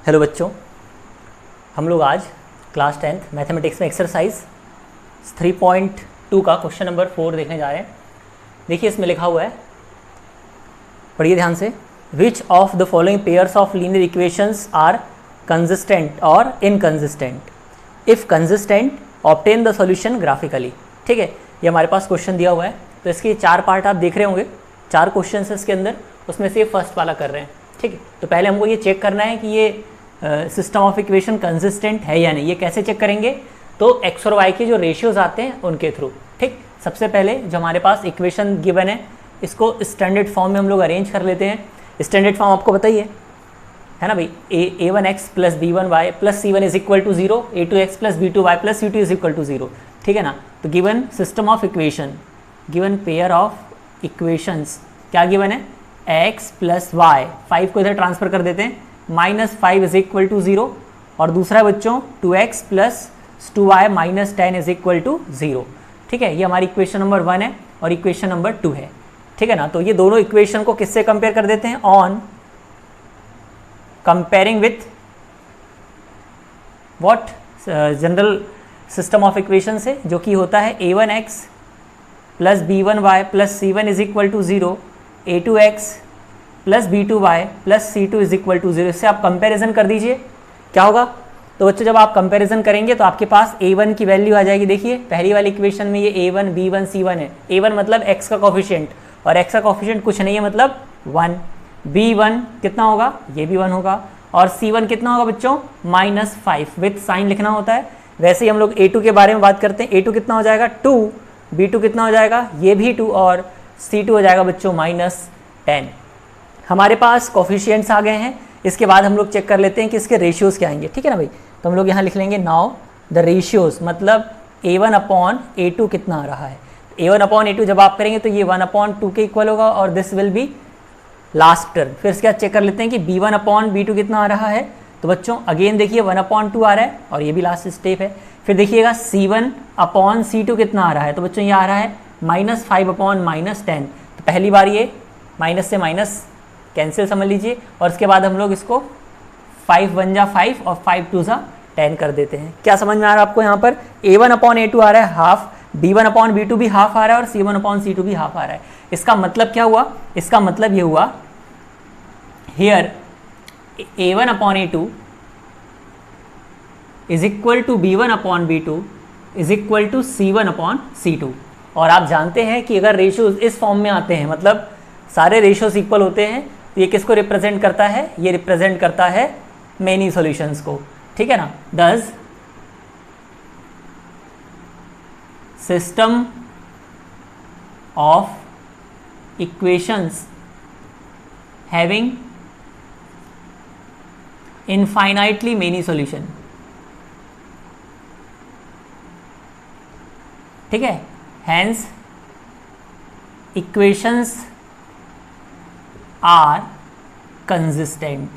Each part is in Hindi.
हेलो बच्चों, हम लोग आज क्लास 10th मैथमेटिक्स में एक्सरसाइज 3.2 का क्वेश्चन नंबर 4 देखने जा रहे हैं। देखिए इसमें लिखा हुआ है, पढ़िए ध्यान से। Which of the following pairs of linear equations are consistent or inconsistent? If consistent obtain the solution graphically. ठीक है, ये हमारे पास क्वेश्चन दिया हुआ है। तो इसके 4 पार्ट आप देख रहे होंगे, 4 क्वेश्चन है इसके अंदर, उसमें से फर्स्ट वाला कर रहे हैं। ठीक है, तो पहले हमको ये चेक करना है कि ये सिस्टम ऑफ इक्वेशन कंसिस्टेंट है या नहीं। ये कैसे चेक करेंगे? तो एक्स और वाई के जो रेशियोज आते हैं उनके थ्रू। ठीक, सबसे पहले जो हमारे पास इक्वेशन गिवन है इसको स्टैंडर्ड फॉर्म में हम लोग अरेंज कर लेते हैं। स्टैंडर्ड फॉर्म आपको बताइए है ना भाई, a1x plus b1y plus c1 is equal to 0, a2x plus b2y plus c2 is equal to 0। ठीक है ना। तो given system of equation, given pair of equations क्या गिवन है? x प्लस वाई, 5 को इधर ट्रांसफर कर देते हैं, -5 इज इक्वल टू 0। और दूसरा बच्चों 2x plus 2y minus 10 is equal to 0। ठीक है, ये हमारी इक्वेशन नंबर 1 है और इक्वेशन नंबर 2 है। ठीक है ना। तो ये दोनों इक्वेशन को किससे कंपेयर कर देते हैं? On comparing with what? General system of equation से, जो कि होता है a1x plus b1y plus c1 is equal to 0, a2x plus b2y plus c2 is equal to 0। इससे आप कंपैरिजन कर दीजिए, क्या होगा? तो बच्चों जब आप कंपैरिजन करेंगे तो आपके पास a1 की वैल्यू आ जाएगी। देखिए पहली वाली इक्वेशन में ये a1 b1 c1 है। a1 मतलब x का कोफिशिएंट, और x का कोफिशिएंट कुछ नहीं है मतलब 1। b1 कितना होगा? ये भी 1 होगा। और c1 कितना होगा बच्चों? -5 विथ साइन लिखना होता है। वैसे ही हम लोग a2 के बारे में बात करते हैं। a2 कितना हो जाएगा? 2। b2 कितना हो जाएगा? ये भी 2। और c2 हो जाएगा बच्चों -10। हमारे पास कोफिशिएंट्स आ गए हैं। इसके बाद हम लोग चेक कर लेते हैं कि इसके रेशियोज़ क्या आएंगे। ठीक है ना भाई। तो हम लोग यहाँ लिख लेंगे नाउ द रेशियोज़, मतलब a1 अपॉन a2 कितना आ रहा है। a1 अपॉन a2 जब आप करेंगे तो ये 1/2 के इक्वल होगा और this will be last term. फिर इसके बाद चेक कर लेते हैं कि b1 अपॉन b2 कितना आ रहा है। तो बच्चों अगेन देखिए 1/2 आ रहा है और ये भी लास्ट स्टेप है। फिर देखिएगा c1 अपॉन c2 कितना आ रहा है। तो बच्चों ये आ रहा है -5 अपॉन -10। तो पहली बार ये माइनस से माइनस कैंसिल समझ लीजिए, और इसके बाद हम लोग इसको 5 1 जा 5 और 5 2 जा 10 कर देते हैं। क्या समझ में आ रहा है आपको? यहाँ पर a1 अपॉन a2 आ रहा है हाफ, b1 अपॉन b2 भी हाफ आ रहा है और c1 अपॉन c2 भी हाफ आ रहा है। इसका मतलब क्या हुआ? इसका मतलब ये हुआ here a1 upon a2 is equal to b1 upon b2 is equal to c1 upon c2। और आप जानते हैं कि अगर रेशियोज इस फॉर्म में आते हैं, मतलब सारे रेशियोज इक्वल होते हैं, तो ये किसको रिप्रेजेंट करता है? ये रिप्रेजेंट करता है मेनी सॉल्यूशंस को। ठीक है ना। दस system of equations having infinitely many solution. ठीक है, हैंस इक्वेशंस आर कंसिस्टेंट।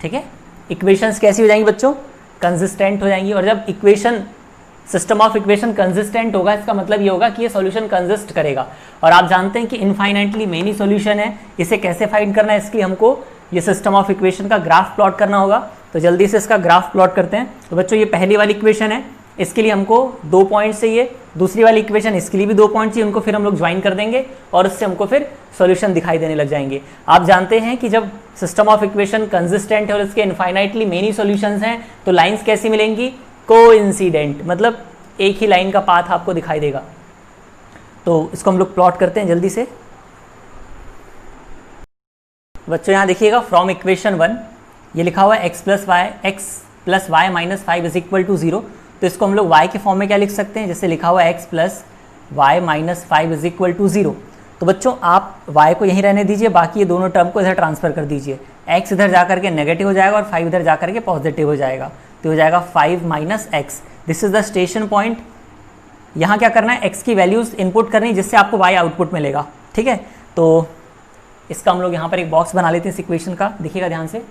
ठीक है, इक्वेशंस कैसी हो जाएंगी बच्चों? कंसिस्टेंट हो जाएंगी। और जब equation, system of equation consistent होगा, इसका मतलब ये होगा कि ये सॉल्यूशन कंसिस्ट करेगा। और आप जानते हैं कि इनफाइनाइटली मेनी सॉल्यूशन है, इसे कैसे फाइंड करना है? इसके लिए हमको ये सिस्टम ऑफ इक्वेशन का ग्राफ प्लॉट करना होगा। तो जल्दी से इसका ग्राफ प्लॉट करते हैं। तो बच्चों ये पहली वाली इक्वेशन है, इसके लिए हमको 2 पॉइंट्स चाहिए। दूसरी वाली इक्वेशन, इसके लिए भी 2 पॉइंट चाहिए। उनको फिर हम लोग ज्वाइन कर देंगे और उससे हमको फिर सॉल्यूशन दिखाई देने लग जाएंगे। आप जानते हैं कि जब सिस्टम ऑफ इक्वेशन कंसिस्टेंट है और इसके इनफाइनाइटली मेनी सॉल्यूशंस हैं, तो लाइंस कैसी मिलेंगी? कोइंसिडेंट, मतलब एक ही लाइन का पाथ आपको दिखाई देगा। तो इसको हम लोग प्लॉट करते हैं जल्दी से। बच्चों यहाँ देखिएगा, फ्रॉम इक्वेशन 1 ये लिखा हुआ है x plus y minus 5 is equal to 0। तो इसको हम लोग y के फॉर्म में क्या लिख सकते हैं? जैसे लिखा हुआ है x plus y minus 5 is equal to 0। तो बच्चों आप y को यहीं रहने दीजिए, बाकी ये दोनों टर्म को इधर ट्रांसफर कर दीजिए। x इधर जा करके नेगेटिव हो जाएगा और 5 इधर जा करके पॉजिटिव हो जाएगा। तो हो जाएगा 5 minus x। This is the station point. यहाँ क्या करना है? x की वैल्यूज इनपुट करनी, जिससे आपको y आउटपुट मिलेगा। ठीक है, तो इसका हम लोग यहाँ पर एक बॉक्स बना लेते हैं इस इक्वेशन का। देखिएगा ध्यान से,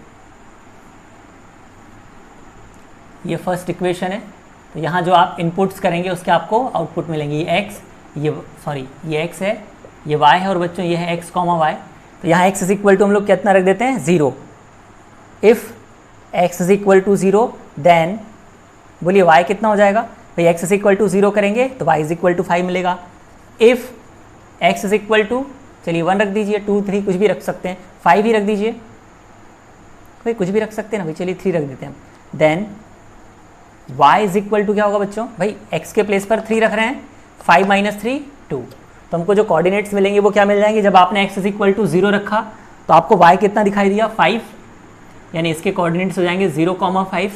ये फर्स्ट इक्वेशन है। तो यहाँ जो आप इनपुट्स करेंगे उसके आपको आउटपुट मिलेंगे। ये x, ये x है, ये y है, और बच्चों ये है x, y। तो यहाँ x इज इक्वल टू हम लोग कितना रख देते हैं 0। If x is equal to 0 then बोलिए y कितना हो जाएगा भाई, x इज इक्वल टू 0 करेंगे तो y इज इक्वल टू 5 मिलेगा। If x is equal to, चलिए 1 रख दीजिए, 2 3 कुछ भी रख सकते हैं, 5 ही रख दीजिए, कोई कुछ भी रख सकते हैं ना भाई, चलिए 3 रख देते हैं। Then y is equal to क्या होगा बच्चों, भाई x के प्लेस पर 3 रख रहे हैं, 5 - 3 2, तो हमको जो कोऑर्डिनेट्स मिलेंगे वो क्या मिल जाएंगे, जब आपने x इज इक्वल टू 0 रखा तो आपको y कितना दिखाई दिया 5, यानी इसके कोऑर्डिनेट्स हो जाएंगे 0,5।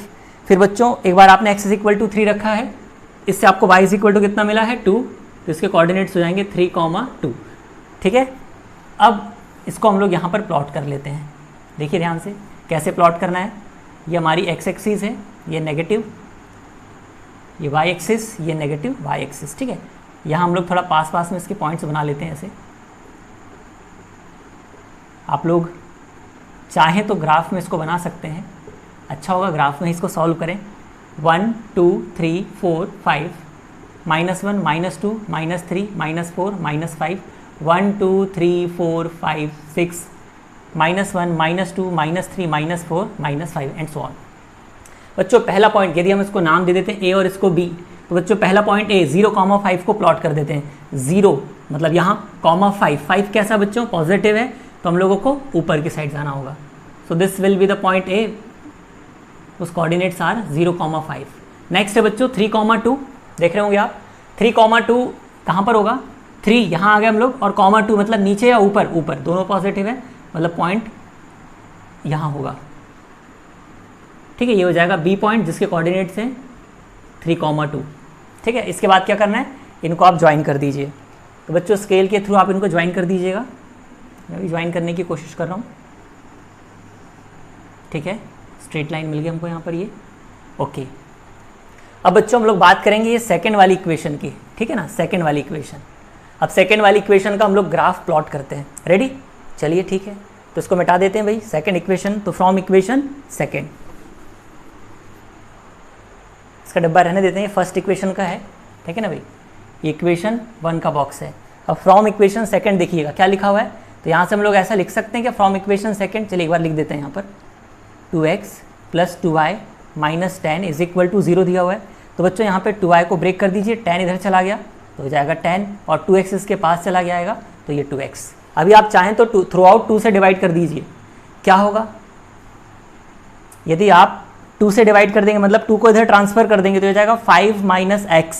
फिर बच्चों एक बार आपने x इज इक्वल टू 3 रखा है, इससे आपको y इज इक्वल टू कितना मिला है 2, तो इसके कोऑर्डिनेट्स हो जाएंगे 3,2। ठीक है, अब इसको हम लोग यहाँ पर प्लॉट कर लेते हैं। देखिए ध्यान से कैसे प्लॉट करना है, ये हमारी x एक्सिस है, ये नेगेटिव, ये y एक्सिस, ये नेगेटिव y एक्सिस। ठीक है, यहाँ हम लोग थोड़ा पास पास में इसके पॉइंट्स बना लेते हैं ऐसे। आप लोग चाहें तो ग्राफ में इसको बना सकते हैं, अच्छा होगा ग्राफ में इसको सॉल्व करें। 1 2 3 4 5 -1 -2 -3 -4 -5 1 2 3 4 5 6 -1 -2 -3 -4 -5 एंड सो ऑन। बच्चों पहला पॉइंट यदि हम इसको नाम दे देते हैं ए और इसको बी, तो बच्चों पहला पॉइंट ए 0,5 को प्लॉट कर देते हैं। 0 मतलब यहाँ ,5 कैसा बच्चों पॉजिटिव है, तो हम लोगों को ऊपर की साइड जाना होगा। So this will be the point A, उस कोऑर्डिनेट्स आर 0,5। नेक्स्ट है बच्चों 3,2, देख रहे होंगे आप 3,2 कहाँ पर होगा, 3 यहाँ आ गए हम लोग, और ,2 मतलब नीचे या ऊपर, ऊपर दोनों पॉजिटिव है, मतलब पॉइंट यहाँ होगा। ठीक है, ये हो जाएगा बी पॉइंट जिसके कोऑर्डिनेट्स हैं 3,2। ठीक है, इसके बाद क्या करना है, इनको आप ज्वाइन कर दीजिए। तो बच्चों स्केल के थ्रू आप इनको ज्वाइन कर दीजिएगा, मैं भी ज्वाइन करने की कोशिश कर रहा हूँ। ठीक है, स्ट्रेट लाइन मिल गई हमको यहाँ पर ये, ओके। अब बच्चों हम लोग बात करेंगे ये सेकंड वाली इक्वेशन की, ठीक है ना, सेकंड वाली इक्वेशन। अब सेकंड वाली इक्वेशन का हम लोग ग्राफ प्लॉट करते हैं, रेडी, चलिए ठीक है, तो इसको मिटा देते हैं भाई सेकंड इक्वेशन। तो फ्रॉम इक्वेशन सेकंड, इसका डब्बा रहने देते हैं, ये फर्स्ट इक्वेशन का है, ठीक है ना भाई, ये इक्वेशन 1 का बॉक्स है। अब फ्रॉम इक्वेशन सेकंड देखिएगा क्या लिखा हुआ है, तो यहाँ से हम लोग ऐसा लिख सकते हैं कि फ्रॉम इक्वेशन सेकंड, चलिए एक बार लिख देते हैं यहाँ पर 2x + 2y - 10 is equal to 0 दिया हुआ है। तो बच्चों यहाँ पे 2y को ब्रेक कर दीजिए, 10 इधर चला गया तो हो जाएगा 10, और 2x इसके पास चला गया आएगा, तो ये 2x। अभी आप चाहें तो थ्रू आउट 2 से डिवाइड कर दीजिए, क्या होगा, यदि आप 2 से डिवाइड कर देंगे मतलब 2 को इधर ट्रांसफर कर देंगे तो हो जाएगा 5 - x,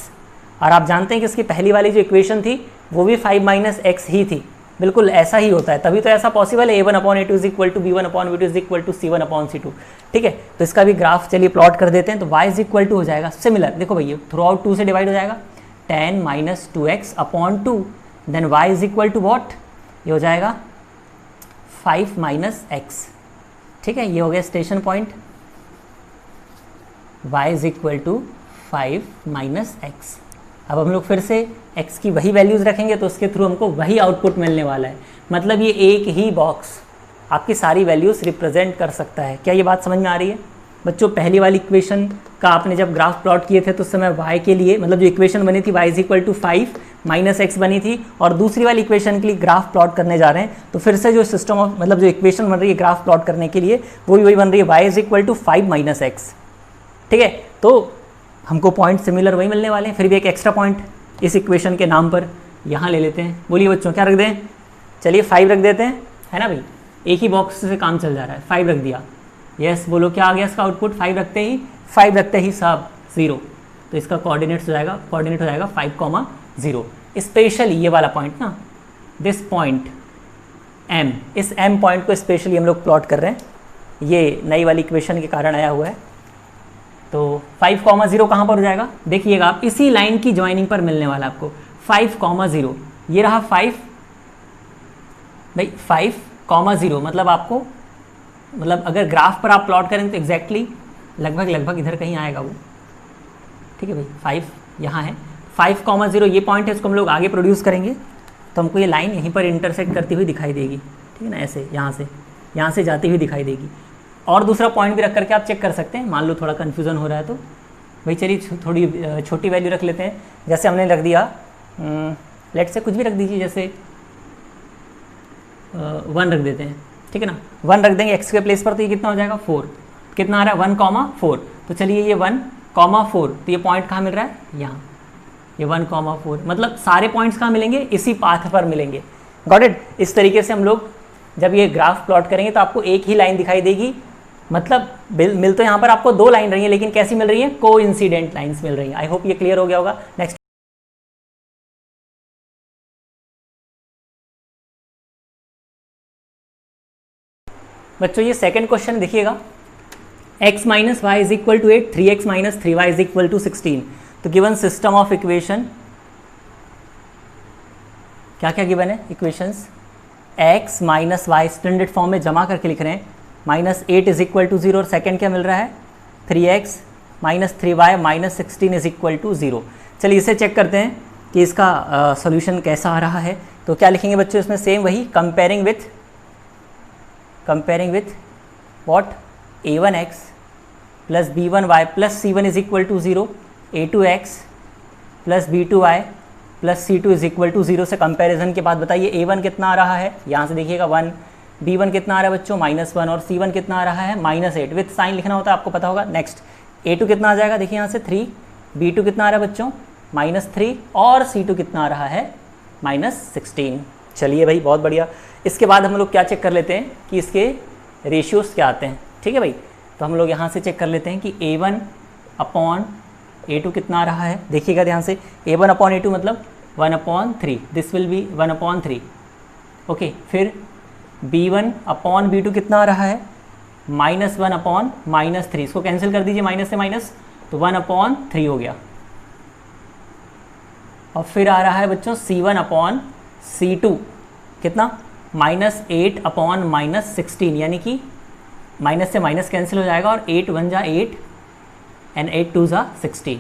और आप जानते हैं कि इसकी पहली वाली जो इक्वेशन थी वो भी 5 - x ही थी, बिल्कुल ऐसा ही होता है, तभी तो ऐसा पॉसिबल है a1/a2 is equal to b1/b2 is equal to c1/c2। ठीक है, तो इसका भी ग्राफ चलिए प्लॉट कर देते हैं। तो y इज इक्वल टू हो जाएगा सिमिलर, देखो भैया थ्रू आउट 2 से डिवाइड हो जाएगा 10 - 2x/2, then y is equal to what, ये हो जाएगा 5 - x। ठीक है, ये हो गया station point, y is equal to 5 - x। अब हम लोग फिर से x की वही वैल्यूज़ रखेंगे तो उसके थ्रू हमको वही आउटपुट मिलने वाला है, मतलब ये एक ही बॉक्स आपकी सारी वैल्यूज़ रिप्रेजेंट कर सकता है। क्या ये बात समझ में आ रही है बच्चों? पहली वाली इक्वेशन का आपने जब ग्राफ प्लॉट किए थे तो उस समय y के लिए मतलब जो इक्वेशन बनी थी y is equal to 5 - x बनी थी, और दूसरी वाली इक्वेशन के लिए ग्राफ प्लॉट करने जा रहे हैं तो फिर से जो सिस्टम ऑफ मतलब जो इक्वेशन बन रही है ग्राफ प्लॉट करने के लिए वो भी वही बन रही है, y is equal to 5 - x। ठीक है, तो हमको पॉइंट सिमिलर वही मिलने वाले हैं। फिर भी एक एक्स्ट्रा पॉइंट इस इक्वेशन के नाम पर यहाँ ले लेते हैं। बोलिए बच्चों क्या रख दें? चलिए 5 रख देते हैं, है ना भाई, एक ही बॉक्स से काम चल जा रहा है। 5 रख दिया, यस बोलो क्या आ गया इसका आउटपुट? 5 रखते ही सब 0, तो इसका कोऑर्डिनेट हो जाएगा 5,0। स्पेशली ये वाला पॉइंट ना, दिस पॉइंट m, इस m पॉइंट को स्पेशली हम लोग प्लॉट कर रहे हैं, ये नई वाली इक्वेशन के कारण आया हुआ है। तो 5,0 कहाँ पर हो जाएगा? देखिएगा आप इसी लाइन की ज्वाइनिंग पर मिलने वाला आपको 5,0। ये रहा 5 भाई 5,0 मतलब आपको मतलब अगर ग्राफ पर आप प्लॉट करेंगे तो एग्जैक्टली लगभग इधर कहीं आएगा वो। ठीक है भाई, 5 यहाँ है, 5,0 ये पॉइंट है, इसको हम लोग आगे प्रोड्यूस करेंगे तो हमको ये लाइन यहीं पर इंटरसेक्ट करती हुई दिखाई देगी। ठीक है ना, ऐसे यहाँ से जाती हुई दिखाई देगी। और दूसरा पॉइंट भी रख करके आप चेक कर सकते हैं, मान लो थोड़ा कन्फ्यूज़न हो रहा है तो भाई चलिए थोड़ी छोटी वैल्यू रख लेते हैं, जैसे हमने रख दिया लेट से कुछ भी रख दीजिए, जैसे 1 रख देते हैं, ठीक है ना, 1 रख देंगे एक्स के प्लेस पर, तो ये कितना हो जाएगा 4, कितना आ रहा है 1,4। तो चलिए ये 1,4, तो ये पॉइंट कहाँ मिल रहा है, यहाँ, ये 1,4, मतलब सारे पॉइंट्स कहाँ मिलेंगे, इसी पाथ पर मिलेंगे। Got it. इस तरीके से हम लोग जब ये ग्राफ प्लॉट करेंगे तो आपको एक ही लाइन दिखाई देगी, मतलब मिल तो यहाँ पर आपको 2 लाइन रही है, लेकिन कैसी मिल रही है, कोइंसिडेंट लाइंस मिल रही हैं। आई होप ये क्लियर हो गया होगा। नेक्स्ट बच्चों ये सेकंड क्वेश्चन देखिएगा, x minus y is equal to 8, 3x minus 3y is equal to 16। तो गिवन सिस्टम ऑफ इक्वेशन, क्या क्या गिवन है equations, x minus y standard form में जमा करके लिख रहे हैं, माइनस 8 इज इक्वल टू 0, और सेकेंड क्या मिल रहा है 3x minus 3y minus 16 is equal to 0। चलिए इसे चेक करते हैं कि इसका सॉल्यूशन कैसा आ रहा है। तो क्या लिखेंगे बच्चों इसमें, सेम वही, comparing with what, a1x plus b1y plus c1 is equal to 0, a2x plus b2y plus c2 is equal to 0 से कंपैरिजन के बाद बताइए a1 कितना आ रहा है, यहाँ से देखिएगा 1, b1 कितना आ रहा है बच्चों -1, और c1 कितना आ रहा है -8, विथ साइन लिखना होता है आपको पता होगा। नेक्स्ट a2 कितना आ जाएगा, देखिए यहाँ से 3, b2 कितना आ रहा है बच्चों -3, और c2 कितना आ रहा है -16। चलिए भाई बहुत बढ़िया। इसके बाद हम लोग क्या चेक कर लेते हैं कि इसके रेशियोज़ क्या आते हैं, ठीक है भाई। तो हम लोग यहाँ से चेक कर लेते हैं कि a1 अपॉन a2 कितना आ रहा है, देखिएगा ध्यान से, a1 अपॉन a2 मतलब 1/3, दिस विल बी 1/3, ओके। फिर b1 अपॉन b2 कितना आ रहा है, -1 अपॉन -3, इसको कैंसिल कर दीजिए माइनस से माइनस, तो 1/3 हो गया। और फिर आ रहा है बच्चों c1 अपॉन c2 कितना, -8 अपॉन -16, यानी कि माइनस से माइनस कैंसिल हो जाएगा, और 8 1 जा 8 एंड 8 2 जा 16।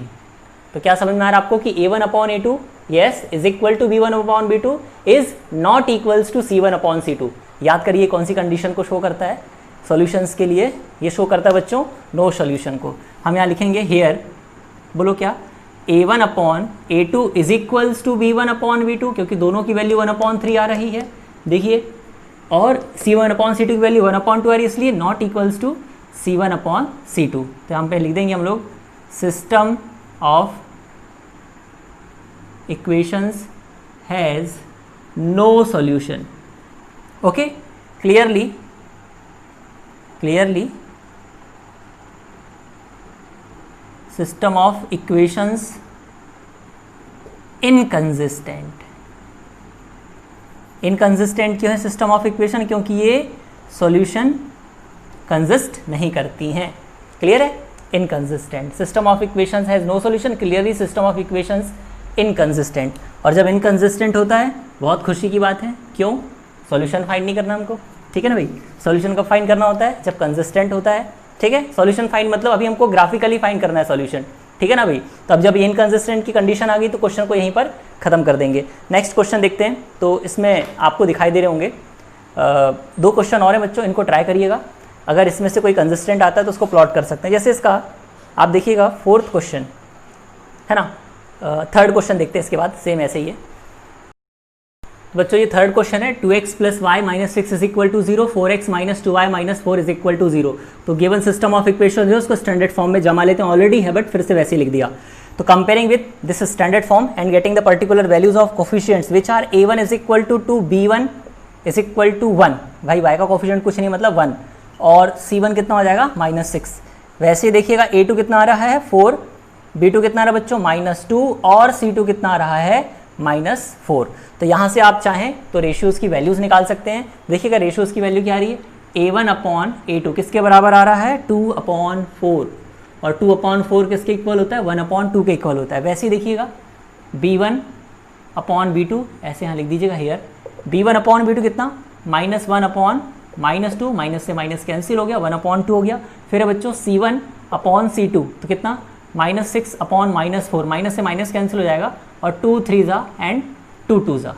तो क्या समझ में आ रहा है आपको कि a1 upon a2 yes is equal to b1 upon b2 is not equals to c1 upon c2। याद करिए कौन सी कंडीशन को शो करता है, सॉल्यूशंस के लिए ये शो करता है बच्चों नो सॉल्यूशन को। हम यहाँ लिखेंगे हेयर, बोलो क्या, a1 upon a2 is equals to b1 upon b2, क्योंकि दोनों की वैल्यू 1/3 आ रही है, देखिए, और c1 अपॉन c2 की वैल्यू 1/2 आ रही है, इसलिए not equals to c1 upon c2। तो यहाँ पे लिख देंगे हम लोग system of equations has no solution. Okay, clearly system of equations inconsistent. Inconsistent क्यों है सिस्टम ऑफ इक्वेशन, क्योंकि ये सॉल्यूशन कंसिस्ट नहीं करती हैं। क्लियर है, inconsistent system of equations has no solution, clearly system of equations inconsistent. और जब इनकंसिस्टेंट होता है बहुत खुशी की बात है, क्यों, सॉल्यूशन फाइंड नहीं करना हमको, ठीक है ना भाई। सॉल्यूशन कब फाइंड करना होता है, जब कंसिस्टेंट होता है, ठीक है। सॉल्यूशन फाइंड मतलब अभी हमको ग्राफिकली फाइंड करना है सॉल्यूशन, ठीक है ना भाई। तो अब जब इनकंसिस्टेंट की कंडीशन आ गई तो क्वेश्चन को यहीं पर खत्म कर देंगे। नेक्स्ट क्वेश्चन देखते हैं। तो इसमें आपको दिखाई दे रहे होंगे 2 क्वेश्चन और हैं बच्चों, इनको ट्राई करिएगा। अगर इसमें से कोई कंसिस्टेंट आता है तो उसको प्लॉट कर सकते हैं। जैसे इसका आप देखिएगा 4th क्वेश्चन है ना, 3rd क्वेश्चन देखते हैं इसके बाद, सेम ऐसे ही है बच्चों। ये 3rd क्वेश्चन है, 2x plus y minus 6 is equal to 0, 4x minus 2y minus 4 is equal to 0। तो गिवन सिस्टम ऑफ इक्वेशन जो है उसको स्टैंडर्ड फॉर्म में जमा लेते हैं, ऑलरेडी है बट फिर से वैसे ही लिख दिया। तो comparing with this standard form and getting the particular values of coefficients which are a1 is equal to 2, b1 is equal to 1, भाई y का कोफिशिएंट कुछ नहीं मतलब 1, और c1 कितना हो जाएगा -6। वैसे ही देखिएगा a2 कितना आ रहा है 4, b2 कितना आ रहा है बच्चों -2, और c2 कितना आ रहा है -4। तो यहाँ से आप चाहें तो रेशियोज़ की वैल्यूज़ निकाल सकते हैं। देखिएगा रेशियोज़ की वैल्यू क्या आ रही है, a1 अपॉन a2 किसके बराबर आ रहा है 2/4, और 2/4 किसके इक्वल होता है 1/2 के इक्वल होता है। वैसे ही देखिएगा b1 अपॉन b2, ऐसे यहाँ लिख दीजिएगा हेयर, b1 अपॉन b2 कितना -1 अपॉन -2, माइनस से माइनस कैंसिल हो गया, 1/2 हो गया। फिर है बच्चों c1 अपॉन c2, तो कितना -6 अपॉन -4, माइनस से माइनस कैंसिल हो जाएगा, और 2 3 जा एंड 2 2 जा,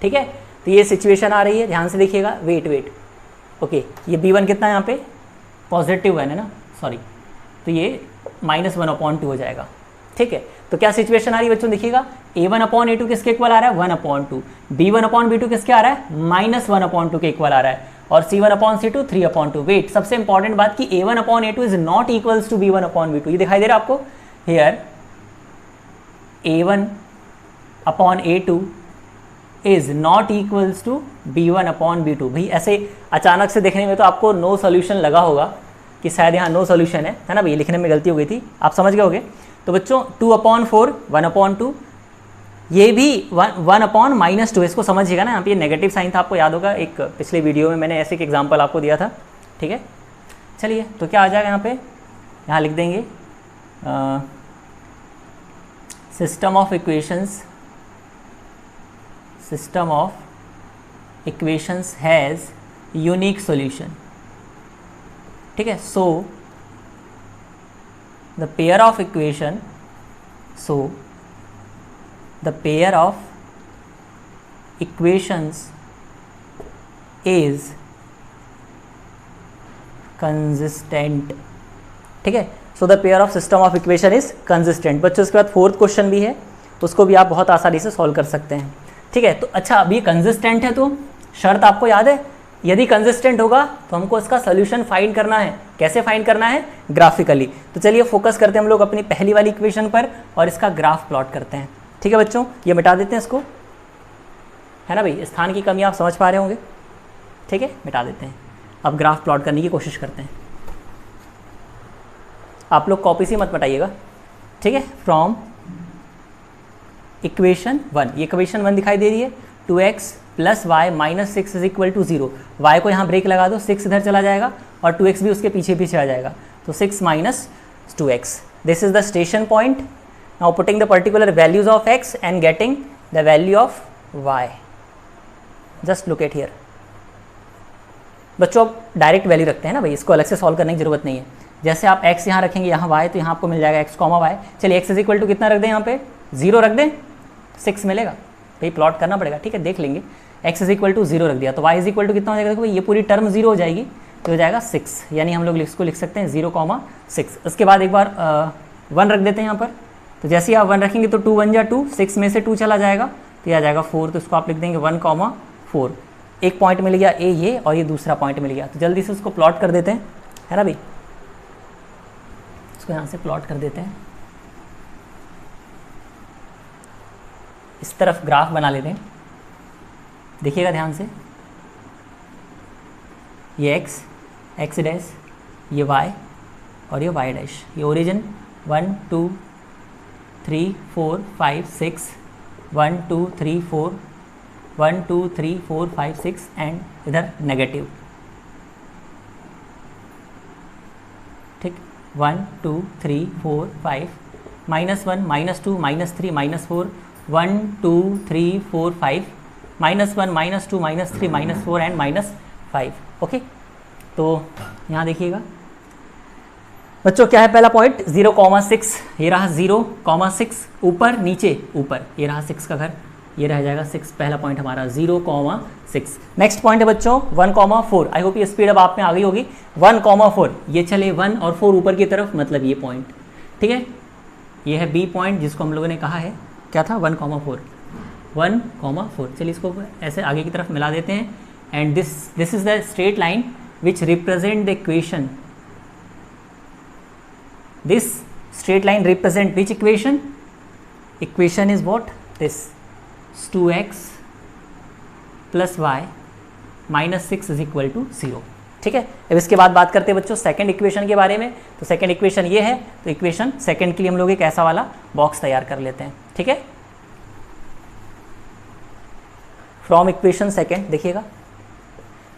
ठीक है। तो ये सिचुएशन आ रही है, ध्यान से देखिएगा, वेट ओके, ये b1 कितना है यहाँ पे पॉजिटिव है ना, सॉरी, तो ये -1/2 हो जाएगा, ठीक है, तो क्या सिचुएशन आ रही है बच्चों, देखिएगा a1/a2 किसके इक्वल आ रहा है 1/2, b1/b2 किसके आ रहा है -1/2 के इक्वल आ रहा है, और c1/c2 3/2। वेट, सबसे इंपॉर्टेंट बात कि a1/a2 is not equals to b1/b2। ये दिखाई दे रहा है आपको here, a1/a2 is not equals to b1/b2। भाई ऐसे अचानक से देखने में तो आपको नो सोल्यूशन लगा होगा कि शायद यहाँ नो सोल्यूशन है ना भाई, लिखने में गलती हो गई थी, आप समझ गए होगे। तो बच्चों 2/4 1/2, ये भी 1/-2, इसको समझिएगा ना, यहाँ पे ये नेगेटिव साइन था, आपको याद होगा एक पिछले वीडियो में मैंने ऐसे एक एग्जांपल आपको दिया था, ठीक है। चलिए तो क्या आ जाएगा यहाँ पे, यहाँ लिख देंगे system of equations has unique solution, ठीक है। सो the pair of equation is consistent, ठीक है। So the pair of system of equation is consistent. बच्चों इसके बाद फोर्थ क्वेश्चन भी है, उसको भी आप बहुत आसानी से सॉल्व कर सकते हैं, ठीक है। तो अच्छा, अभी कंसिस्टेंट है तो शर्त आपको याद है, यदि कंसिस्टेंट होगा तो हमको इसका सोल्यूशन फाइंड करना है। कैसे फाइंड करना है, ग्राफिकली। तो चलिए फोकस करते हैं हम लोग अपनी पहली वाली इक्वेशन पर और इसका ग्राफ प्लॉट करते हैं, ठीक है बच्चों। ये मिटा देते हैं इसको, है ना भाई, स्थान की कमी आप समझ पा रहे होंगे, ठीक है, मिटा देते हैं। अब ग्राफ प्लॉट करने की कोशिश करते हैं। आप लोग कॉपी से मत मिटाइएगा, ठीक है। फ्रॉम इक्वेशन 1, ये इक्वेशन 1 दिखाई दे रही है, 2x + y - 6 = 0। y को यहाँ ब्रेक लगा दो, 6 इधर चला जाएगा और 2x भी उसके पीछे पीछे आ जाएगा, तो 6 - 2x। This is the station point. Now putting the particular values of x and getting the value of y। Just look at here. बच्चों अब डायरेक्ट वैल्यू रखते हैं ना भाई, इसको अलग से सॉल्व करने की जरूरत नहीं है। जैसे आप x यहाँ रखेंगे, यहाँ y, तो यहाँ आपको मिल जाएगा x, y। चलिए x = कितना रख दें, यहाँ पे 0 रख दें, 6 मिलेगा भाई, प्लॉट करना पड़ेगा, ठीक है, देख लेंगे। x = 0 रख दिया तो y = कितना हो जाएगा, देखो ये पूरी टर्म 0 हो जाएगी, तो हो जाएगा 6, यानी हम लोग इसको लिख सकते हैं 0,6। उसके बाद एक बार 1 रख देते हैं यहाँ पर, तो जैसे ही आप 1 रखेंगे तो 2 × 1 = 2, 6 में से 2 चला जाएगा तो ये आ जाएगा 4, तो इसको आप लिख देंगे 1,4। एक पॉइंट मिल गया ये, और ये दूसरा पॉइंट मिल गया, तो जल्दी से उसको प्लॉट कर देते हैं, है ना भाई। इसको यहाँ से प्लॉट कर देते हैं, इस तरफ ग्राफ बना लेते हैं, देखिएगा ध्यान से। ये x डैश, ये y और ये y डैश, ये ओरिजिन 1 2 3 4 5 6, 1 2 3 4 1 2 3 4 5 6 एंड इधर नेगेटिव, ठीक, 1 2 3 4 5 -1 -2 -3 -4 1 2 3 4 5 -1 -2 -3 -4 एंड -5, ओके। तो यहाँ देखिएगा बच्चों क्या है पहला पॉइंट 0,6, ये रहा 0,6, ऊपर नीचे ऊपर, ये रहा 6 का घर, ये रह जाएगा 6, पहला पॉइंट हमारा 0,6। नेक्स्ट पॉइंट है बच्चों 1,4। आई होप ये स्पीड अब आप में आ गई होगी। 1,4, ये चले 1 और 4 ऊपर की तरफ, मतलब ये पॉइंट, ठीक है। ये है बी पॉइंट जिसको हम लोगों ने कहा है क्या था 1,4, 1,4। चलिए इसको ऐसे आगे की तरफ मिला देते हैं, and this is the straight line which represent the equation. This straight line represent which equation? Equation is what? This 2x plus y minus 6 is equal to 0, ठीक है। अब इसके बाद बात करते हैं बच्चों सेकंड इक्वेशन के बारे में। तो सेकंड इक्वेशन ये है, तो इक्वेशन सेकंड के लिए हम लोग एक ऐसा वाला बॉक्स तैयार कर लेते हैं, ठीक है। फ्रॉम इक्वेशन सेकंड देखिएगा,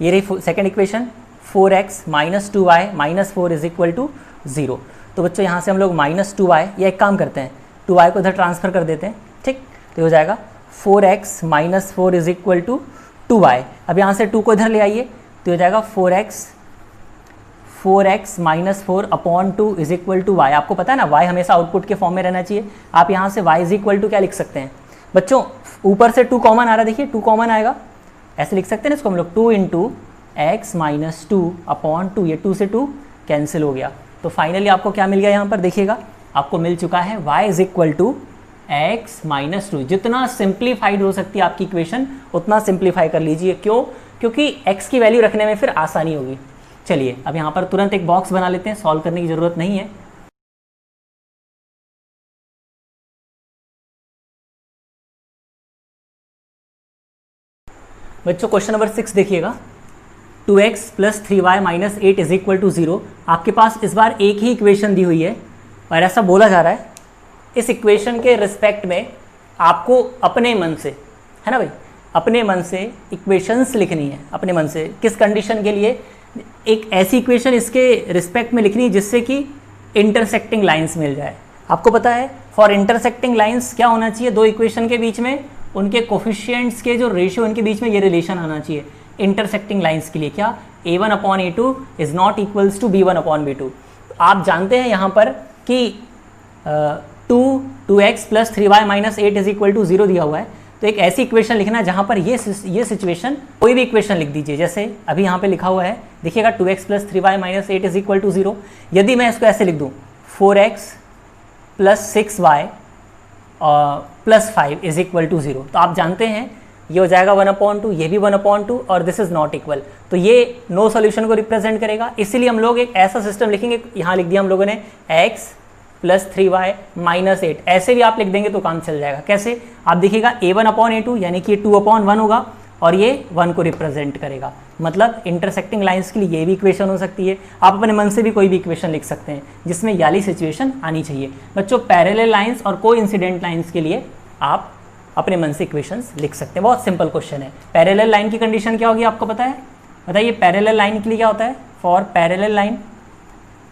ये रही second equation, 4x minus 2y minus 4 is equal to 0। तो बच्चों यहाँ से हम लोग -2y, या एक काम करते हैं 2y को इधर ट्रांसफ़र कर देते हैं, ठीक। तो हो जाएगा 4x minus 4 is equal to 2y। अब यहाँ से 2 को इधर ले आइए, तो हो जाएगा 4x minus 4 upon 2 is equal to y। आपको पता है ना y हमेशा आउटपुट के फॉर्म में रहना चाहिए। आप यहाँ से y is equal to क्या लिख सकते हैं बच्चों, ऊपर से 2 कॉमन आ रहा है, देखिए 2 कॉमन आएगा, ऐसे लिख सकते हैं ना इसको हम लोग, 2 × x minus 2 upon 2, ये 2 से 2 कैंसिल हो गया। तो फाइनली आपको क्या मिल गया यहाँ पर देखिएगा, आपको मिल चुका है y is equal to x minus 2। जितना सिंप्लीफाइड हो सकती है आपकी इक्वेशन उतना सिंप्लीफाई कर लीजिए। क्यों? क्योंकि x की वैल्यू रखने में फिर आसानी होगी। चलिए अब यहाँ पर तुरंत एक बॉक्स बना लेते हैं, सॉल्व करने की ज़रूरत नहीं है। बच्चों क्वेश्चन नंबर 6 देखिएगा, 2x plus 3y minus 8 is equal to 0। आपके पास इस बार एक ही इक्वेशन दी हुई है और ऐसा बोला जा रहा है इस इक्वेशन के रिस्पेक्ट में आपको अपने मन से, है ना भाई, अपने मन से इक्वेशंस लिखनी है। अपने मन से किस कंडीशन के लिए? एक ऐसी इक्वेशन इसके रिस्पेक्ट में लिखनी है जिससे कि इंटरसेक्टिंग लाइंस मिल जाए। आपको पता है फॉर इंटरसेक्टिंग लाइंस क्या होना चाहिए? दो इक्वेशन के बीच में उनके कोफिशिएंट्स के जो रेशियो उनके बीच में ये रिलेशन आना चाहिए। इंटरसेक्टिंग लाइंस के लिए क्या? a1 upon a2 is not equals to b1 upon b2। आप जानते हैं यहाँ पर कि 2x plus 3y minus 8 is equal to 0 दिया हुआ है। तो एक ऐसी इक्वेशन लिखना है जहाँ पर ये सिचुएशन, कोई भी इक्वेशन लिख दीजिए। जैसे अभी यहाँ पे लिखा हुआ है, देखिएगा 2x plus 3y minus 8 is equal to 0। यदि मैं इसको ऐसे लिख दूँ 4x plus 6y plus 5 is equal to 0, तो आप जानते हैं ये हो जाएगा 1/2, ये भी 1/2 और दिस इज नॉट इक्वल। तो ये नो सॉल्यूशन को रिप्रेजेंट करेगा। इसीलिए हम लोग एक ऐसा सिस्टम लिखेंगे, यहाँ लिख दिया हम लोगों ने x प्लस 3y माइनस 8। ऐसे भी आप लिख देंगे तो काम चल जाएगा। कैसे? आप देखिएगा a1 अपॉन a2 यानी कि 2/1 होगा और ये 1 को रिप्रेजेंट करेगा। मतलब इंटरसेक्टिंग लाइंस के लिए ये भी इक्वेशन हो सकती है। आप अपने मन से भी कोई भी इक्वेशन लिख सकते हैं जिसमें ये वाली सिचुएशन आनी चाहिए। बच्चों पैरेलल लाइंस और कोइंसिडेंट लाइंस के लिए आप अपने मन से इक्वेशंस लिख सकते हैं। बहुत सिंपल क्वेश्चन है। पैरेलल लाइन की कंडीशन क्या होगी आपको पता है? बताइए पैरेलल लाइन के लिए क्या होता है? फॉर पैरेलल लाइन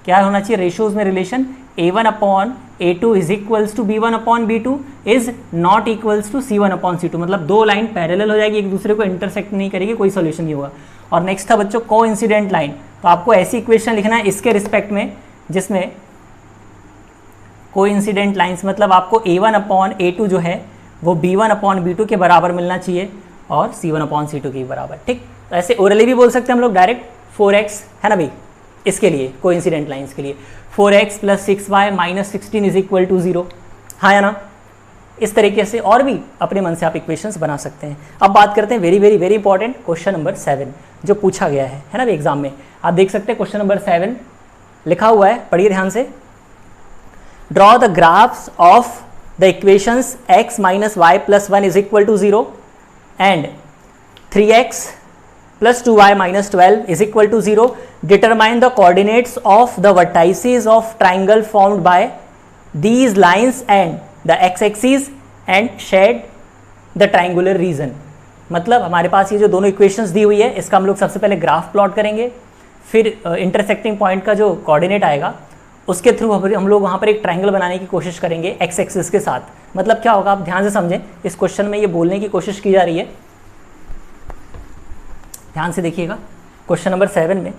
क्या होना चाहिए? रेशियोज में relation a1 upon a2 is equals to b1 upon b2 is not equals to c1 upon c2। मतलब दो लाइन पैरेलल हो जाएगी, एक दूसरे को इंटरसेक्ट नहीं करेगी, कोई सोल्यूशन नहीं होगा। और नेक्स्ट था बच्चों कोइंसिडेंट लाइन। तो आपको ऐसी इक्वेशन लिखना है इसके रिस्पेक्ट में जिसमें कोइंसिडेंट लाइंस, मतलब आपको a1 अपॉन a2 जो है वो b1 अपॉन b2 के बराबर मिलना चाहिए और c1 अपॉन c2 के बराबर। ठीक, तो ऐसे ओरली भी बोल सकते हैं हम लोग डायरेक्ट 4x, है ना भाई, इसके लिए कोइंसिडेंट लाइंस के लिए 4x plus 6y minus 16 is equal to 0, हाँ या ना। इस तरीके से और भी अपने मन से आप इक्वेशंस बना सकते हैं। अब बात करते हैं very very very important question number 7 जो पूछा गया है ना भाई एग्जाम में। आप देख सकते हैं क्वेश्चन नंबर 7 लिखा हुआ है, पढ़िए ध्यान से। Draw the graphs of the equations x minus y plus 1 is equal to 0 and 3x plus 2y minus 12 is equal to 0. Determine the coordinates of the vertices of triangle formed by these lines and the x-axis and shed the triangular region. मतलब हमारे पास ये जो दोनों इक्वेशंस दी हुई है इसका हम लोग सबसे पहले ग्राफ प्लॉट करेंगे, फिर इंटरसेक्टिंग पॉइंट का जो कोऑर्डिनेट आएगा उसके थ्रू हम लोग वहाँ पर एक ट्रायंगल बनाने की कोशिश करेंगे एक्स एक्सिस के साथ। मतलब क्या होगा आप ध्यान से समझें, इस क्वेश्चन में ये बोलने की कोशिश की जा रही है, ध्यान से देखिएगा क्वेश्चन नंबर 7 में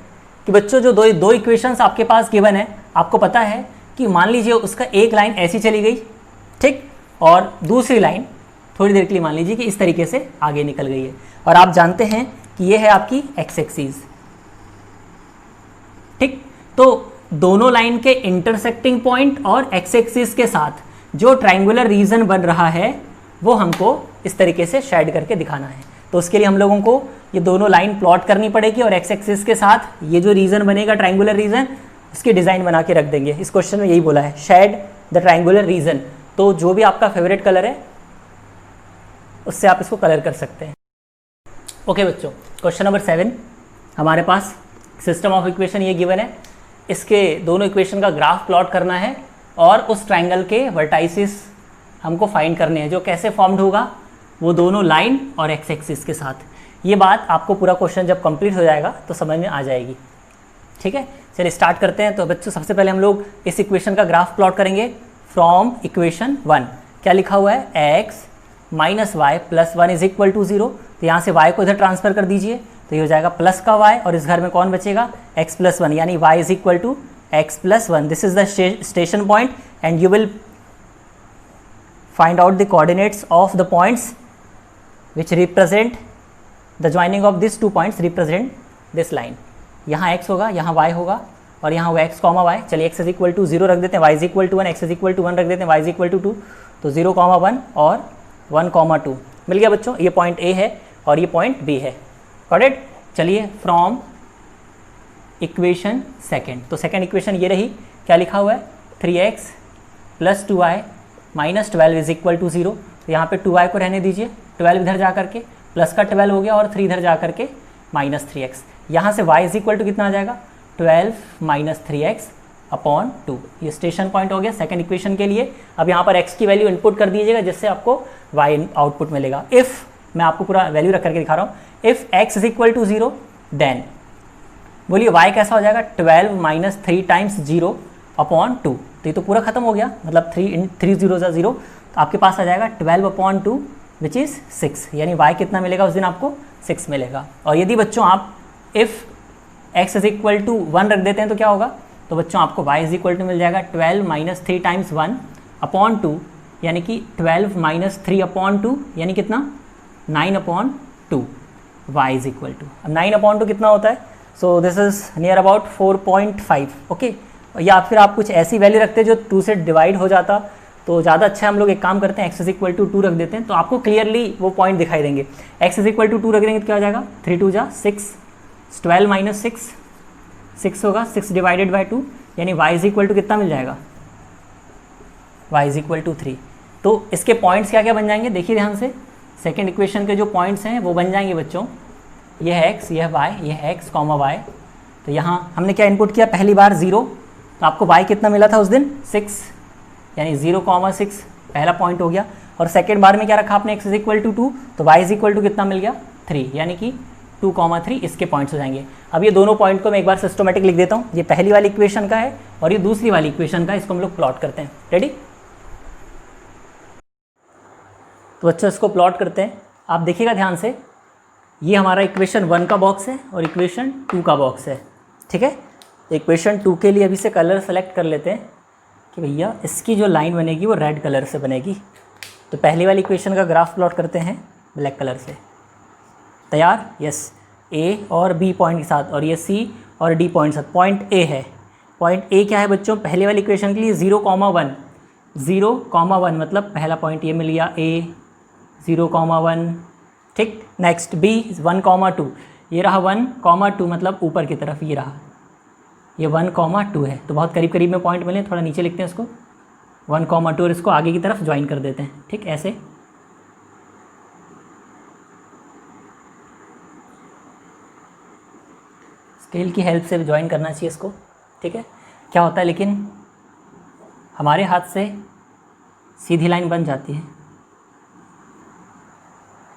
कि बच्चों जो दो इक्वेशंस आपके पास गिवन है, आपको पता है कि मान लीजिए उसका एक लाइन ऐसी चली गई, ठीक, और दूसरी लाइन थोड़ी देर के लिए मान लीजिए कि इस तरीके से आगे निकल गई है और आप जानते हैं कि ये है आपकी एक्स एक्सिस। ठीक, तो दोनों लाइन के इंटरसेक्टिंग पॉइंट और एक्स एक्सिस के साथ जो ट्रायंगुलर रीजन बन रहा है वो हमको इस तरीके से शेड करके दिखाना है। तो उसके लिए हम लोगों को ये दोनों लाइन प्लॉट करनी पड़ेगी और एक्स एक्सिस के साथ ये जो रीजन बनेगा ट्रायंगुलर रीजन उसकी डिज़ाइन बना के रख देंगे। इस क्वेश्चन में यही बोला है, शेड द ट्रायंगुलर रीजन। तो जो भी आपका फेवरेट कलर है उससे आप इसको कलर कर सकते हैं। ओके बच्चों, क्वेश्चन नंबर 7 हमारे पास सिस्टम ऑफ इक्वेशन ये गिवन है, इसके दोनों इक्वेशन का ग्राफ प्लॉट करना है और उस ट्रायंगल के वर्टाइसिस हमको फाइंड करने हैं जो कैसे फॉर्म्ड होगा, वो दोनों लाइन और एक्स एक्सिस के साथ। ये बात आपको पूरा क्वेश्चन जब कंप्लीट हो जाएगा तो समझ में आ जाएगी। ठीक है, चलिए स्टार्ट करते हैं। तो बच्चों सबसे पहले हम लोग इस इक्वेशन का ग्राफ प्लॉट करेंगे फ्रॉम इक्वेशन 1। क्या लिखा हुआ है? x minus y plus 1 is equal to 0। तो यहाँ से y को इधर ट्रांसफर कर दीजिए तो ये हो जाएगा प्लस का y और इस घर में कौन बचेगा? x प्लस 1, यानी y is equal to x plus 1। This is the station point and you will find out the coordinates of the points which represent the joining of this 2 points represent this line. यहाँ x होगा, यहाँ y होगा और यहाँ वो एक्स कॉमा वाई, चलिए एक्स इज इक्वल टू 0 रख देते हैं, y is equal to 1, x is equal to 1 रख देते हैं, वाई इज इक्वल टू 2, तो 0, 1 और 1, 2 मिल गया बच्चों। ये पॉइंट ए है और ये पॉइंट बी है, गॉट इट। चलिए फ्रॉम इक्वेशन सेकेंड, तो सेकेंड इक्वेशन ये रही, क्या लिखा हुआ है 3x + 2y - 12 is equal to 0। तो यहाँ पे 2y को रहने दीजिए, 12 इधर जा करके प्लस का 12 हो गया और 3 इधर जा करके -3x। यहाँ से y इज इक्वल टू कितना आ जाएगा 12 - 3x अपॉन 2। ये स्टेशन पॉइंट हो गया सेकंड इक्वेशन के लिए। अब यहाँ पर x की वैल्यू इनपुट कर दीजिएगा जिससे आपको y आउटपुट मिलेगा। इफ़, मैं आपको पूरा वैल्यू रख करके दिखा रहा हूँ, if x is equal to 0 then बोलिए y कैसा हो जाएगा 12 - 3 टाइम्स 0 अपॉन 2। तो ये तो पूरा खत्म हो गया, मतलब 3 0 = 0, तो आपके पास आ जाएगा 12 अपॉन 2 विच इज़ 6, यानी y कितना मिलेगा उस दिन आपको 6 मिलेगा। और यदि बच्चों आप if x is equal to 1 रख देते हैं तो क्या होगा, तो बच्चों आपको y इज इक्वल टू मिल जाएगा 12 - 3 टाइम्स 1 अपॉन 2, यानी कि 12 - 3 अपॉन 2 यानी कितना 9 upon 2 y is equal to. अब 9 अपॉन 2 कितना होता है, so this is near about 4.5, okay. या फिर आप कुछ ऐसी वैल्यू रखते जो 2 से डिवाइड हो जाता तो ज़्यादा अच्छा। हम लोग एक काम करते हैं, x इज इक्वल टू 2 रख देते हैं तो आपको क्लियरली वो पॉइंट दिखाई देंगे। x इज इक्वल टू 2 रख देंगे तो क्या हो जाएगा 3 2 = 6, 12 - 6 6 होगा, 6 डिवाइडेड बाई 2, यानी y इज इक्वल टू कितना मिल जाएगा y इज इक्वल टू 3। तो इसके पॉइंट्स क्या क्या बन जाएंगे देखिए ध्यान से, सेकेंड इक्वेशन के जो पॉइंट्स हैं वो बन जाएंगे बच्चों, ये है x, ये है y, ये है x, y। तो यहाँ हमने क्या इनपुट किया, पहली बार 0, तो आपको y कितना मिला था उस दिन 6, यानी 0, 6 पहला पॉइंट हो गया। और सेकेंड बार में क्या रखा आपने x इज इक्वल टू 2, तो y इज इक्वल टू कितना मिल गया 3, यानी कि 2, 3 इसके पॉइंट्स हो जाएंगे। अब ये दोनों पॉइंट को मैं एक बार सिस्टोमेटिक लिख देता हूँ, ये पहली वाली इक्वेशन का है और ये दूसरी वाली इक्वेशन का है, इसको हम लोग प्लॉट करते हैं। रेडी, तो बच्चों इसको प्लॉट करते हैं। आप देखिएगा ध्यान से, ये हमारा इक्वेशन 1 का बॉक्स है और इक्वेशन 2 का बॉक्स है, ठीक है। इक्वेशन 2 के लिए अभी से कलर सेलेक्ट कर लेते हैं कि भैया इसकी जो लाइन बनेगी वो रेड कलर से बनेगी। तो पहली वाली इक्वेशन का ग्राफ प्लॉट करते हैं ब्लैक कलर से। तैयार, यस, ए और बी पॉइंट के साथ, और ये सी और डी पॉइंट के साथ। पॉइंट ए है, पॉइंट ए क्या है बच्चों, पहले वाली इक्वेशन के लिए 0, 1, 0, 1 मतलब पहला पॉइंट ये मिल गया ए 0, 1, ठीक। नेक्स्ट बी 1, 2, ये रहा 1, 2 मतलब ऊपर की तरफ ये रहा, ये 1, 2 है, तो बहुत करीब करीब में पॉइंट मिले। थोड़ा नीचे लिखते हैं इसको 1, 2 और इसको आगे की तरफ ज्वाइन कर देते हैं, ठीक, ऐसे। स्केल की हेल्प से ज्वाइन करना चाहिए इसको, ठीक है। क्या होता है लेकिन हमारे हाथ से सीधी लाइन बन जाती है,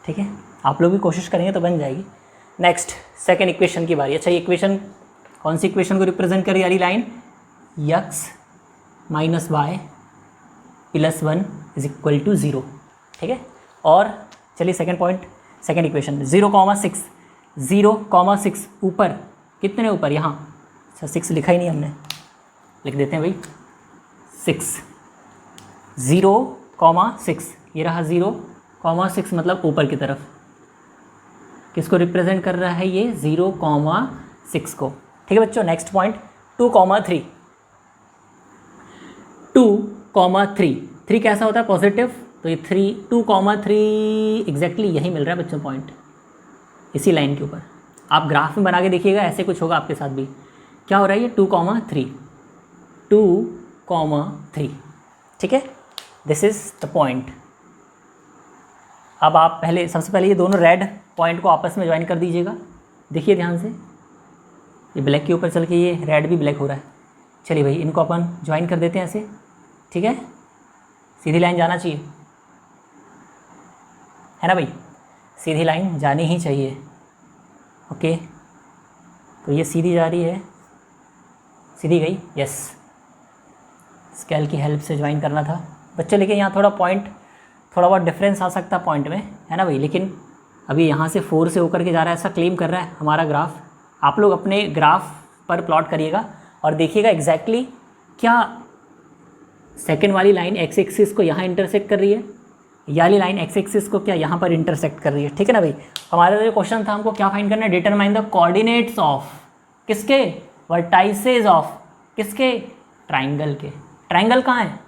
ठीक है। आप लोग भी कोशिश करेंगे तो बन जाएगी। नेक्स्ट सेकेंड इक्वेशन की बारी। अच्छा, ये इक्वेशन कौन सी इक्वेशन को रिप्रेजेंट कर रही है line, x - y + 1 is equal to 0, ठीक है। और चलिए सेकेंड पॉइंट, सेकेंड इक्वेशन 0, 6, 0, 6 ऊपर, कितने ऊपर, यहाँ, अच्छा 6 लिखा ही नहीं हमने, लिख देते हैं भाई 6, 0, 6, ये रहा 0, 6 मतलब ऊपर की तरफ। किसको रिप्रेजेंट कर रहा है ये 0, 6 को, ठीक है बच्चों। नेक्स्ट पॉइंट 2, 3, 2, 3 कैसा होता है पॉजिटिव, तो ये 2, 3 एग्जैक्टली यही मिल रहा है बच्चों पॉइंट, इसी लाइन के ऊपर। आप ग्राफ में बना के देखिएगा, ऐसे कुछ होगा आपके साथ भी। क्या हो रहा है ये 2, 3, 2, 3, ठीक है, दिस इज द पॉइंट। अब आप पहले, सबसे पहले ये दोनों रेड पॉइंट को आपस में ज्वाइन कर दीजिएगा। देखिए ध्यान से, ये ब्लैक के ऊपर चल के ये रेड भी ब्लैक हो रहा है। चलिए भाई इनको अपन ज्वाइन कर देते हैं ऐसे, ठीक है। सीधी लाइन जाना चाहिए, है ना भाई, सीधी लाइन जानी ही चाहिए, ओके। तो ये सीधी जा रही है, सीधी गई, यस। स्केल की हेल्प से ज्वाइन करना था बच्चे, लेकिन यहाँ थोड़ा पॉइंट, थोड़ा बहुत डिफरेंस आ सकता है पॉइंट में, है ना भाई। लेकिन अभी यहाँ से 4 से होकर के जा रहा है, ऐसा क्लेम कर रहा है हमारा ग्राफ। आप लोग अपने ग्राफ पर प्लॉट करिएगा और देखिएगा एग्जैक्टली क्या सेकेंड वाली लाइन एक्स एक्सिस को यहाँ इंटरसेक्ट कर रही है, ये वाली लाइन एक्स एक्सिस को क्या यहाँ पर इंटरसेक्ट कर रही है, ठीक है ना भाई। हमारा जो क्वेश्चन था, हमको क्या फाइंड करना है, डिटरमाइन द कोऑर्डिनेट्स ऑफ किसके, वर्टाइसेस ऑफ किसके, ट्राइंगल के। ट्राइंगल कहाँ है,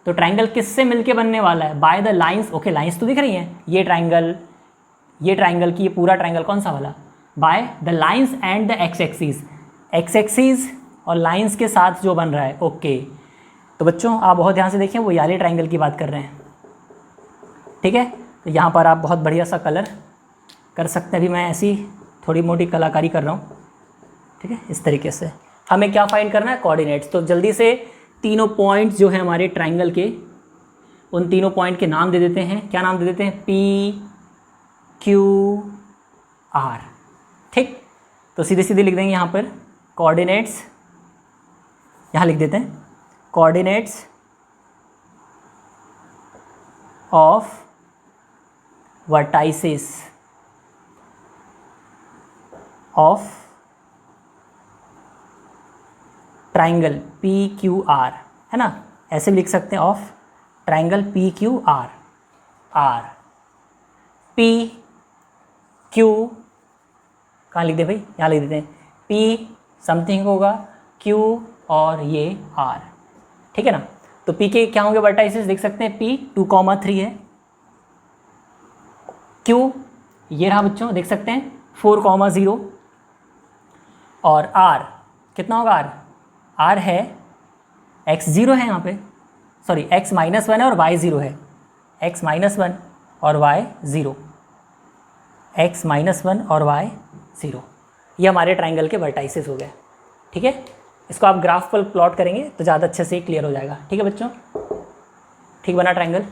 तो ट्राइंगल किससे मिलके बनने वाला है, by the lines. Okay, lines तो दिख रही हैं, ये ट्राइंगल की, ये पूरा ट्राइंगल कौन सा वाला, by the lines and the x axis, x axis और लाइंस के साथ जो बन रहा है। ओके, तो बच्चों आप बहुत ध्यान से देखें, वो वाले ट्राइंगल की बात कर रहे हैं, ठीक है। तो यहाँ पर आप बहुत बढ़िया सा कलर कर सकते हैं। अभी मैं ऐसी थोड़ी मोटी कलाकारी कर रहा हूँ, ठीक है। इस तरीके से हमें क्या फाइंड करना है, कोऑर्डिनेट्स। तो जल्दी से तीनों पॉइंट्स जो है हमारे ट्राइंगल के, उन तीनों पॉइंट के नाम दे देते हैं। क्या नाम दे देते हैं, P Q R, ठीक। तो सीधे सीधे लिख देंगे यहाँ पर कोऑर्डिनेट्स, यहाँ लिख देते हैं coordinates of vertices of triangle PQR, है ना, ऐसे भी लिख सकते हैं, of triangle PQR। R P Q कहाँ लिख दे भाई, यहाँ लिख देते हैं, P समथिंग होगा, Q और ये R, ठीक है ना। तो P के क्या होंगे वर्टाइसेस, देख सकते हैं P 2,3 है, Q ये रहा बच्चों, देख सकते हैं 4,0, और R कितना होगा, R है x 0 है यहाँ पे, सॉरी x -1 है और y 0 है, x -1 और y 0, x -1 और y 0, ये हमारे ट्राइंगल के वर्टाइसेस हो गए, ठीक है। इसको आप ग्राफ पर प्लॉट करेंगे तो ज़्यादा अच्छे से क्लियर हो जाएगा, ठीक है बच्चों। ठीक बना ट्राइंगल।